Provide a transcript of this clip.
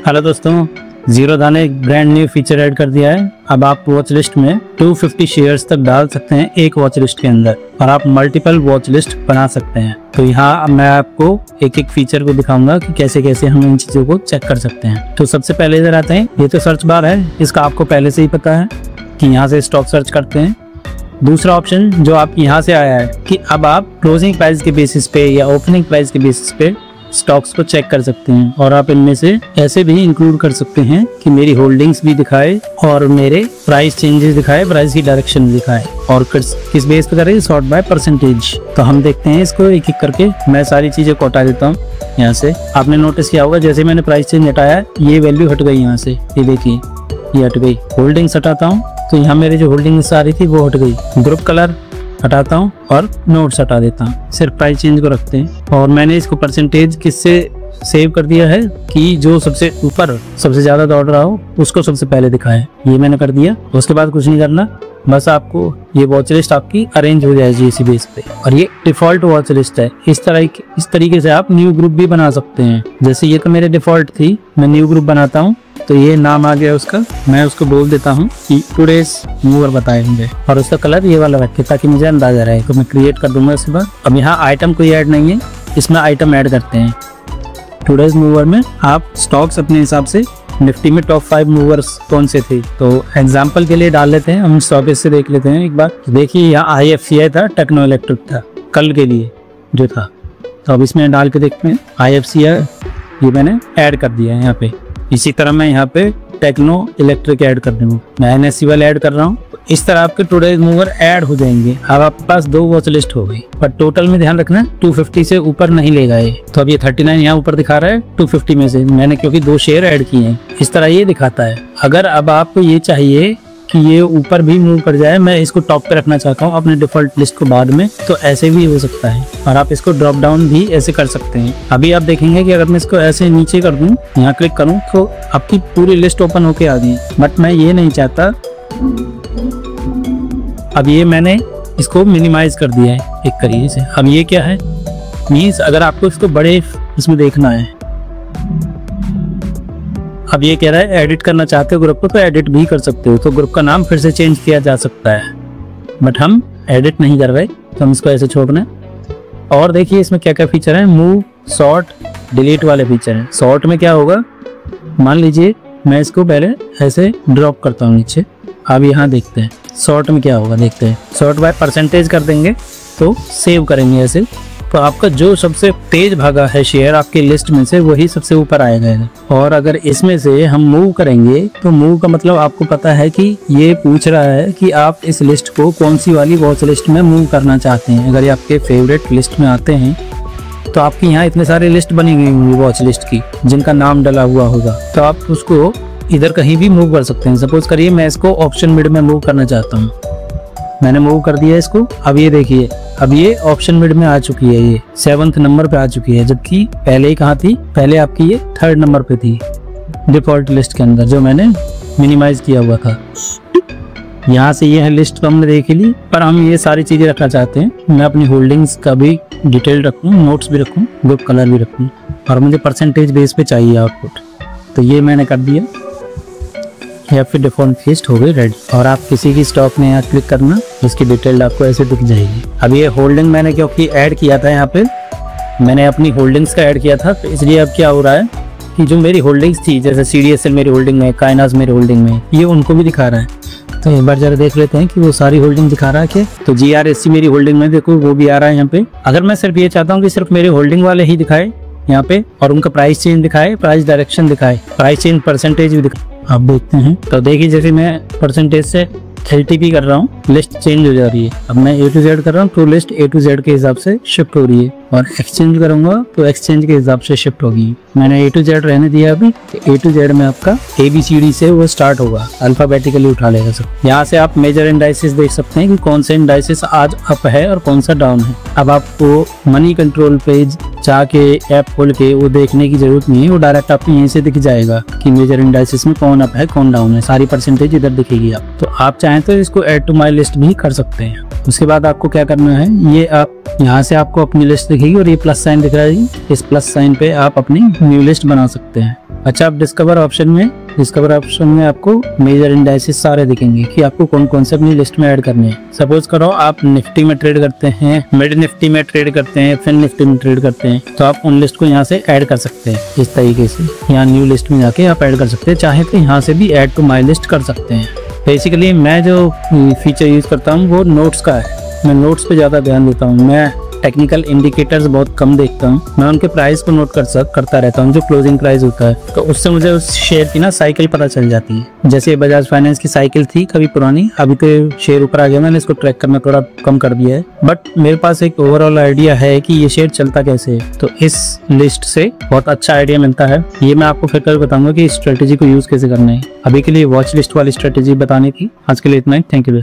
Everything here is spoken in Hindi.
हेलो दोस्तों, जीरोधा ने एक ब्रांड न्यू फीचर ऐड कर दिया है। अब आप वॉच लिस्ट में 250 शेयर्स तक डाल सकते हैं एक वॉच लिस्ट के अंदर, और आप मल्टीपल वॉच लिस्ट बना सकते हैं। तो यहाँ मैं आपको एक एक फीचर को दिखाऊंगा कि कैसे कैसे हम इन चीजों को चेक कर सकते हैं। तो सबसे पहले इधर आते हैं। ये तो सर्च बार है, इसका आपको पहले से ही पता है कि यहाँ से स्टॉक सर्च करते हैं। दूसरा ऑप्शन जो आप यहाँ से आया है कि अब आप क्लोजिंग प्राइस के बेसिस पे या ओपनिंग प्राइस के बेसिस पे स्टॉक्स को चेक कर सकते हैं, और आप इनमें से ऐसे भी इंक्लूड कर सकते हैं कि मेरी होल्डिंग्स भी दिखाए और मेरे प्राइस चेंजेस दिखाए, प्राइस की डायरेक्शन दिखाए, और किस बेस पे करें, सॉर्ट बाय परसेंटेज। तो हम देखते हैं इसको एक एक करके। मैं सारी चीजें को हटा देता हूँ यहाँ से। आपने नोटिस किया होगा जैसे मैंने प्राइस चेंज हटाया, ये वैल्यू हट गई यहाँ से, ये देखिए ये हट गई। होल्डिंग्स हटाता हूँ तो यहाँ मेरी जो होल्डिंग्स आ रही थी वो हट गई। ग्रुप कलर हटाता हूँ और नोट्स हटा देता हूँ, सिर्फ प्राइस चेंज को रखते हैं। और मैंने इसको परसेंटेज किससे सेव कर दिया है कि जो सबसे ऊपर सबसे ज्यादा दौड़ रहा हो उसको सबसे पहले दिखाए, ये मैंने कर दिया। उसके बाद कुछ नहीं करना, बस आपको ये वॉच लिस्ट आपकी अरेंज हो जाएगी इसी बेस पे, और ये डिफॉल्ट वॉच लिस्ट है। इस तरीके से आप न्यू ग्रुप भी बना सकते हैं। जैसे ये तो मेरे डिफॉल्ट थी, मैं न्यू ग्रुप बनाता हूँ तो ये नाम आ गया उसका, मैं उसको बोल देता हूँ कि टुडेज मूवर बताएंगे, और उसका कलर ये वाला रखे ताकि मुझे अंदाजा रहे। तो मैं क्रिएट कर दूंगा इसके बाद। अब यहाँ आइटम कोई ऐड नहीं है, इसमें आइटम ऐड करते हैं। टुडेज मूवर में आप स्टॉक्स अपने हिसाब से, निफ्टी में टॉप 5 मूवर्स कौन से थे, तो एग्जाम्पल के लिए डाल लेते हैं। हम स्टॉकेज से देख लेते हैं एक बार। देखिए यहाँ IFCI था, टेक्नो इलेक्ट्रिक था कल के लिए जो था, तो अब इसमें डाल के देखते हैं। IFCI ये मैंने ऐड कर दिया है यहाँ पे। इसी तरह मैं यहाँ पे टेक्नो इलेक्ट्रिक ऐड कर दूंगा, मैं NSE वाले ऐड कर रहा हूँ। इस तरह आपके टुडेज मूवर ऐड हो जाएंगे। अब आपके पास 2 वॉच लिस्ट हो गई, पर टोटल में ध्यान रखना 250 से ऊपर नहीं लेगा ये। तो अब ये 39 यहाँ ऊपर दिखा रहा है 250 में से, मैंने क्योंकि 2 शेयर ऐड किए हैं, इस तरह ये दिखाता है। अगर अब आपको ये चाहिए कि ये ऊपर भी मूव कर जाए, मैं इसको टॉप पे रखना चाहता हूँ अपने डिफॉल्ट लिस्ट को बाद में, तो ऐसे भी हो सकता है, और आप इसको ड्रॉप डाउन भी ऐसे कर सकते हैं। अभी आप देखेंगे कि अगर मैं इसको ऐसे नीचे कर दूं, यहाँ क्लिक करूं, तो आपकी पूरी लिस्ट ओपन होके आ गई। बट मैं ये नहीं चाहता। अब ये मैंने इसको मिनिमाइज कर दिया है एक तरीके से। अब ये क्या है, मीन्स अगर आपको इसको बड़े इसमें देखना है, अब ये कह रहा है एडिट करना चाहते हो ग्रुप को तो एडिट भी कर सकते हो, तो ग्रुप का नाम फिर से चेंज किया जा सकता है। बट हम एडिट नहीं कर रहे, तो हम इसको ऐसे छोड़ रहे हैं। और देखिए इसमें क्या क्या फीचर है, मूव, सॉर्ट, डिलीट वाले फीचर हैं। सॉर्ट में क्या होगा, मान लीजिए मैं इसको पहले ऐसे ड्रॉप करता हूँ नीचे। अब यहाँ देखते हैं सॉर्ट में क्या होगा, देखते हैं। सॉर्ट बाय परसेंटेज कर देंगे तो सेव करेंगे ऐसे, तो आपका जो सबसे तेज भागा है शेयर आपकी लिस्ट में से वही सबसे ऊपर आएगा। और अगर इसमें से हम मूव करेंगे, तो मूव का मतलब आपको पता है कि ये पूछ रहा है कि आप इस लिस्ट को कौन सी वाली वॉच लिस्ट में मूव करना चाहते हैं। अगर ये आपके फेवरेट लिस्ट में आते हैं तो आपकी यहाँ इतने सारे लिस्ट बनी हुई होंगी वॉच लिस्ट की, जिनका नाम डला हुआ होगा, तो आप उसको इधर कहीं भी मूव कर सकते हैं। सपोज करिए मैं इसको ऑप्शन मिड में मूव करना चाहता हूँ, मैंने मूव कर दिया इसको। अब ये देखिए, अब ये ऑप्शन मिड में आ चुकी है, ये 7th नंबर पे आ चुकी है, जबकि पहले ही कहाँ थी, पहले आपकी ये 3rd नंबर पे थी डिफॉल्ट लिस्ट के अंदर, जो मैंने मिनिमाइज किया हुआ था। यहाँ से ये है लिस्ट तो हमने देख ली, पर हम ये सारी चीजें रखना चाहते हैं। मैं अपनी होल्डिंग्स का भी डिटेल रखूँ, नोट्स भी रखूँ, ग्रुप कलर भी रखूँ, और मुझे परसेंटेज बेस पे चाहिए आउटपुट, तो ये मैंने कर दिया। या फिर डिफॉल्ट लिस्ट हो गई रेडी। और आप किसी की स्टॉक में यहाँ क्लिक करना, उसकी डिटेल आपको ऐसे दिख जाएगी। अब ये होल्डिंग मैंने क्योंकि ऐड किया था, यहाँ पे मैंने अपनी होल्डिंग्स का ऐड किया था, तो इसलिए अब क्या हो रहा है कि जो मेरी होल्डिंग्स थी, जैसे CDSL मेरी होल्डिंग में, काइनास मेरी होल्डिंग में, ये उनको भी दिखा रहा है। तो एक बार जरा देख लेते हैं कि वो सारी होल्डिंग दिखा रहा है क्या। तो GRSC मेरी होल्डिंग में देखो वो भी आ रहा है यहाँ पे। अगर मैं सिर्फ ये चाहता हूँ कि सिर्फ मेरे होल्डिंग वाले ही दिखाए यहाँ पे, और उनका प्राइस चेंज दिखाए, प्राइस डायरेक्शन दिखाए, प्राइस चेंज परसेंटेज भी दिखाए, आप देखते हैं। तो देखिए जैसे मैं परसेंटेज से LTP कर रहा हूँ, लिस्ट चेंज हो जा रही है। अब मैं A to Z कर रहा हूँ तो लिस्ट A to Z के हिसाब से शिफ्ट हो रही है, और एक्सचेंज करूंगा तो एक्सचेंज के हिसाब से शिफ्ट होगी। मैंने A to Z रहने दिया अभी, A to Z में आपका ABCD से वो स्टार्ट होगा, अल्फाबेटिकली उठा लेगा सब। यहाँ से आप मेजर इंडाइसेस देख सकते हैं कि कौन से इंडाइसेस आज अप है और कौन सा डाउन है। अब आपको मनी कंट्रोल पेज जाके ऐप खोल के वो देखने की जरूरत नहीं है, वो डायरेक्ट आपको यहीं से दिख जाएगा कि मेजर इंडाइसेस में कौन अप है कौन डाउन है, सारी परसेंटेज इधर दिखेगी। आप तो आप चाहें तो इसको ऐड टू माई लिस्ट भी कर सकते हैं। उसके बाद आपको क्या करना है, ये आप यहाँ से आपको अपनी लिस्ट दिखेगी और ये प्लस साइन दिख रहा है जी, इस प्लस साइन पे आप अपनी न्यू लिस्ट बना सकते हैं। अच्छा, आप डिस्कवर ऑप्शन में आपको मेजर इंडाइसेस सारे दिखेंगे कि आपको कौन कौन से अपनी लिस्ट में ऐड करने हैं। सपोज करो आप निफ्टी में ट्रेड करते हैं, मिड निफ्टी में ट्रेड करते हैं, फिन निफ्टी में ट्रेड करते हैं, तो आप उन लिस्ट को यहाँ से ऐड कर सकते हैं। इस तरीके से यहाँ न्यू लिस्ट में जाके आप ऐड कर सकते हैं, चाहे तो यहाँ से भी ऐड टू माई लिस्ट कर सकते हैं। बेसिकली मैं जो फीचर यूज करता हूँ वो नोट्स का है। मैं नोट्स पे ज़्यादा ध्यान देता हूँ। मैं टेक्निकल इंडिकेटर्स बहुत कम देखता हूँ। मैं उनके प्राइस को नोट करता रहता हूँ, जो क्लोजिंग प्राइस होता है, तो उससे मुझे उस शेयर की ना साइकिल पता चल जाती है। जैसे बजाज फाइनेंस की साइकिल थी कभी पुरानी, अभी तो शेयर ऊपर आ गया, मैंने इसको ट्रैक करना थोड़ा कम कर दिया है, बट मेरे पास एक ओवरऑल आइडिया है कि ये शेयर चलता कैसे है। तो इस लिस्ट से बहुत अच्छा आइडिया मिलता है। ये मैं आपको फिर कभी बताऊंगा कि इस स्ट्रेटेजी को यूज कैसे करना है। अभी के लिए वॉच लिस्ट वाली स्ट्रेटेजी बतानी थी। आज के लिए इतना ही। Thank you.